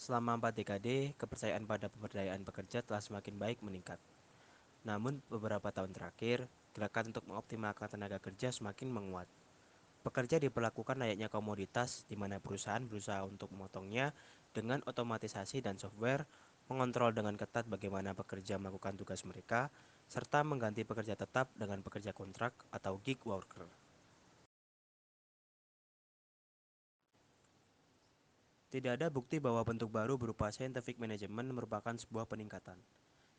Selama 4 dekade, kepercayaan pada pemberdayaan pekerja telah semakin baik meningkat. Namun, beberapa tahun terakhir, gerakan untuk mengoptimalkan tenaga kerja semakin menguat. Pekerja diperlakukan layaknya komoditas di mana perusahaan berusaha untuk memotongnya dengan otomatisasi dan software, mengontrol dengan ketat bagaimana pekerja melakukan tugas mereka, serta mengganti pekerja tetap dengan pekerja kontrak atau gig worker. Tidak ada bukti bahwa bentuk baru berupa scientific management merupakan sebuah peningkatan.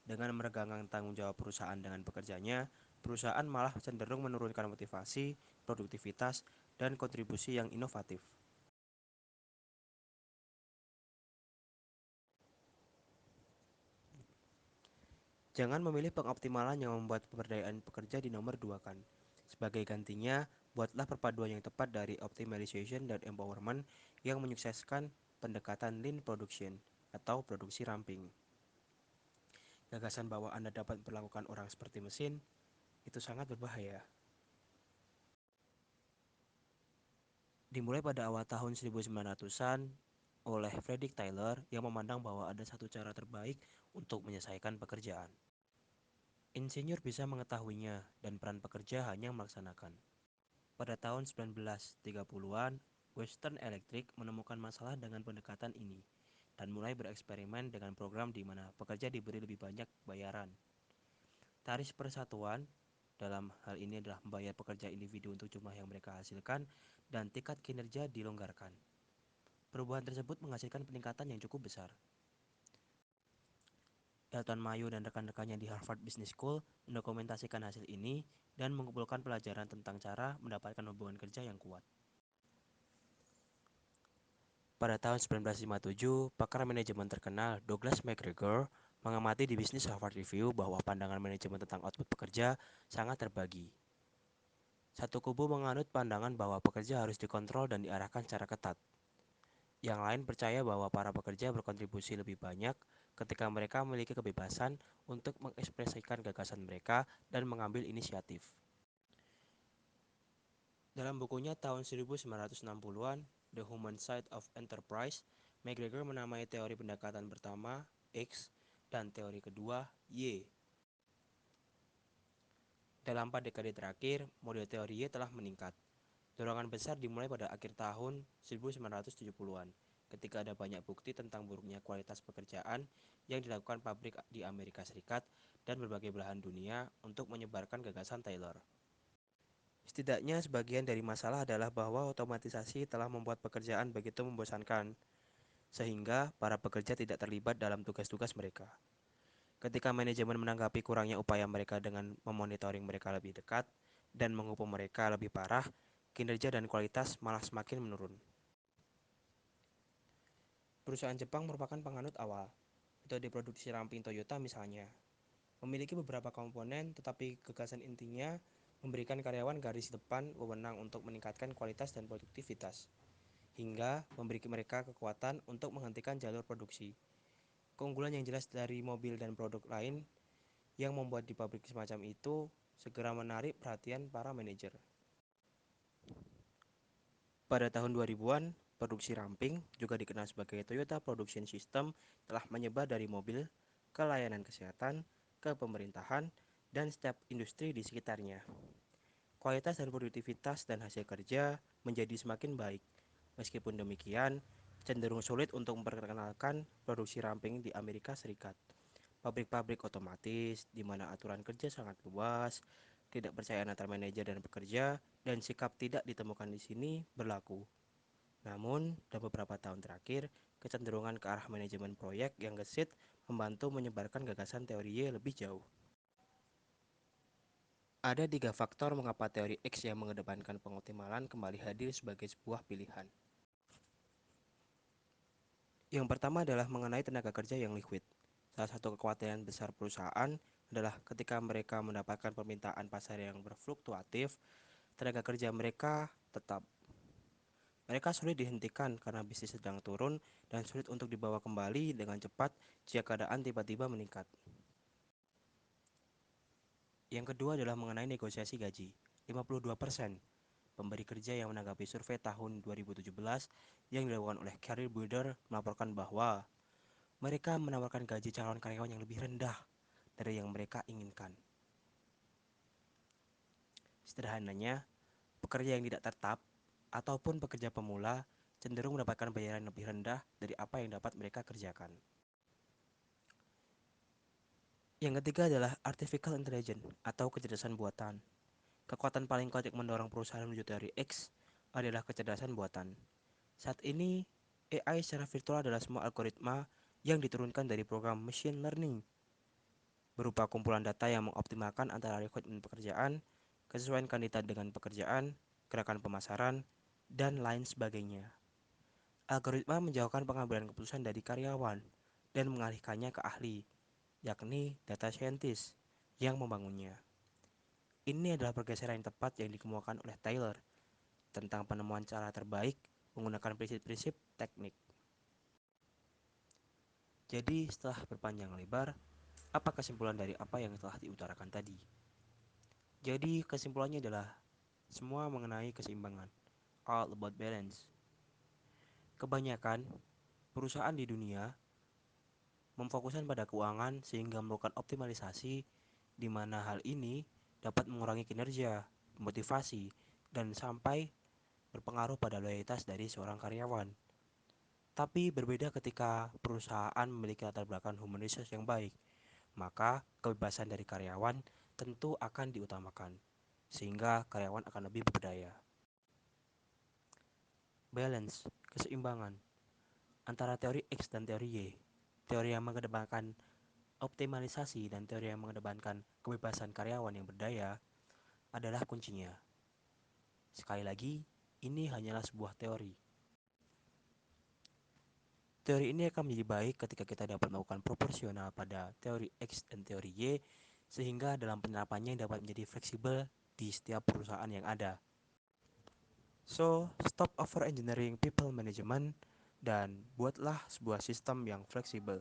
Dengan meregangkan tanggung jawab perusahaan dengan pekerjanya, perusahaan malah cenderung menurunkan motivasi, produktivitas, dan kontribusi yang inovatif. Jangan memilih pengoptimalan yang membuat pemberdayaan pekerja di nomor dua kan. Sebagai gantinya, buatlah perpaduan yang tepat dari optimization dan empowerment yang menyukseskan pendekatan lean production atau produksi ramping. Gagasan bahwa Anda dapat memperlakukan orang seperti mesin itu sangat berbahaya. Dimulai pada awal tahun 1900-an oleh Frederick Taylor yang memandang bahwa ada satu cara terbaik untuk menyelesaikan pekerjaan. Insinyur bisa mengetahuinya dan peran pekerja hanya melaksanakan. Pada tahun 1930-an, Western Electric menemukan masalah dengan pendekatan ini dan mulai bereksperimen dengan program di mana pekerja diberi lebih banyak bayaran. Tarif persatuan dalam hal ini adalah membayar pekerja individu untuk jumlah yang mereka hasilkan dan tingkat kinerja dilonggarkan. Perubahan tersebut menghasilkan peningkatan yang cukup besar. Dalton Mayo dan rekan-rekannya di Harvard Business School mendokumentasikan hasil ini dan mengumpulkan pelajaran tentang cara mendapatkan hubungan kerja yang kuat. Pada tahun 1957, pakar manajemen terkenal Douglas McGregor mengamati di bisnis Harvard Review bahwa pandangan manajemen tentang output pekerja sangat terbagi. Satu kubu menganut pandangan bahwa pekerja harus dikontrol dan diarahkan secara ketat. Yang lain percaya bahwa para pekerja berkontribusi lebih banyak ketika mereka memiliki kebebasan untuk mengekspresikan gagasan mereka dan mengambil inisiatif. Dalam bukunya tahun 1960-an, The Human Side of Enterprise, McGregor menamai teori pendekatan pertama X dan teori kedua Y. Dalam 4 dekade terakhir, model teori Y telah meningkat. Dorongan besar dimulai pada akhir tahun 1970-an, ketika ada banyak bukti tentang buruknya kualitas pekerjaan yang dilakukan pabrik di Amerika Serikat dan berbagai belahan dunia untuk menyebarkan gagasan Taylor. Setidaknya sebagian dari masalah adalah bahwa otomatisasi telah membuat pekerjaan begitu membosankan, sehingga para pekerja tidak terlibat dalam tugas-tugas mereka. Ketika manajemen menanggapi kurangnya upaya mereka dengan memonitoring mereka lebih dekat dan menghukum mereka lebih parah, kinerja dan kualitas malah semakin menurun. Perusahaan Jepang merupakan penganut awal. Metode produksi ramping Toyota misalnya, memiliki beberapa komponen tetapi gagasan intinya memberikan karyawan garis depan wewenang untuk meningkatkan kualitas dan produktivitas, hingga memberi mereka kekuatan untuk menghentikan jalur produksi. Keunggulan yang jelas dari mobil dan produk lain yang membuat di pabrik semacam itu segera menarik perhatian para manajer. Pada tahun 2000-an, produksi ramping, juga dikenal sebagai Toyota Production System, telah menyebar dari mobil ke layanan kesehatan, ke pemerintahan, dan setiap industri di sekitarnya. Kualitas dan produktivitas dan hasil kerja menjadi semakin baik. Meskipun demikian, cenderung sulit untuk memperkenalkan produksi ramping di Amerika Serikat. Pabrik-pabrik otomatis, di mana aturan kerja sangat luas, tidak percaya antar manajer dan pekerja, dan sikap tidak ditemukan di sini berlaku. Namun, dalam beberapa tahun terakhir, kecenderungan ke arah manajemen proyek yang gesit membantu menyebarkan gagasan teori Y lebih jauh. Ada tiga faktor mengapa teori X yang mengedepankan pengoptimalan kembali hadir sebagai sebuah pilihan. Yang pertama adalah mengenai tenaga kerja yang liquid. Salah satu kekhawatiran besar perusahaan adalah ketika mereka mendapatkan permintaan pasar yang berfluktuatif, tenaga kerja mereka tetap. Mereka sulit dihentikan karena bisnis sedang turun dan sulit untuk dibawa kembali dengan cepat jika keadaan tiba-tiba meningkat. Yang kedua adalah mengenai negosiasi gaji. 52% pemberi kerja yang menanggapi survei tahun 2017 yang dilakukan oleh Career Builder melaporkan bahwa Mereka menawarkan gaji calon karyawan yang lebih rendah dari yang mereka inginkan. Sederhananya, pekerja yang tidak tetap ataupun pekerja pemula cenderung mendapatkan bayaran lebih rendah dari apa yang dapat mereka kerjakan. Yang ketiga adalah artificial intelligence atau kecerdasan buatan. Kekuatan paling kuat yang mendorong perusahaan menuju teori X adalah kecerdasan buatan. Saat ini, AI secara virtual adalah semua algoritma yang diturunkan dari program machine learning, berupa kumpulan data yang mengoptimalkan antara rekrutmen pekerjaan, kesesuaian kandidat dengan pekerjaan, gerakan pemasaran, dan lain sebagainya. Algoritma menjauhkan pengambilan keputusan dari karyawan dan mengalihkannya ke ahli, yakni data scientist yang membangunnya. Ini adalah pergeseran yang tepat yang dikemukakan oleh Taylor tentang penemuan cara terbaik menggunakan prinsip-prinsip teknik. Jadi, setelah berpanjang lebar, apa kesimpulan dari apa yang telah diutarakan tadi? Jadi, kesimpulannya adalah semua mengenai keseimbangan, all about balance. Kebanyakan perusahaan di dunia memfokuskan pada keuangan sehingga melakukan optimalisasi di mana hal ini dapat mengurangi kinerja, motivasi, dan sampai berpengaruh pada loyalitas dari seorang karyawan. Tapi berbeda ketika perusahaan memiliki latar belakang humanis yang baik, maka kebebasan dari karyawan tentu akan diutamakan, sehingga karyawan akan lebih berdaya. Balance, keseimbangan antara teori X dan teori Y. Teori yang mengedepankan optimalisasi dan teori yang mengedepankan kebebasan karyawan yang berdaya adalah kuncinya. Sekali lagi, ini hanyalah sebuah teori. Teori ini akan menjadi baik ketika kita dapat melakukan proporsional pada teori X dan teori Y, sehingga dalam penerapannya dapat menjadi fleksibel di setiap perusahaan yang ada. So, stop over engineering people management dan buatlah sebuah sistem yang fleksibel.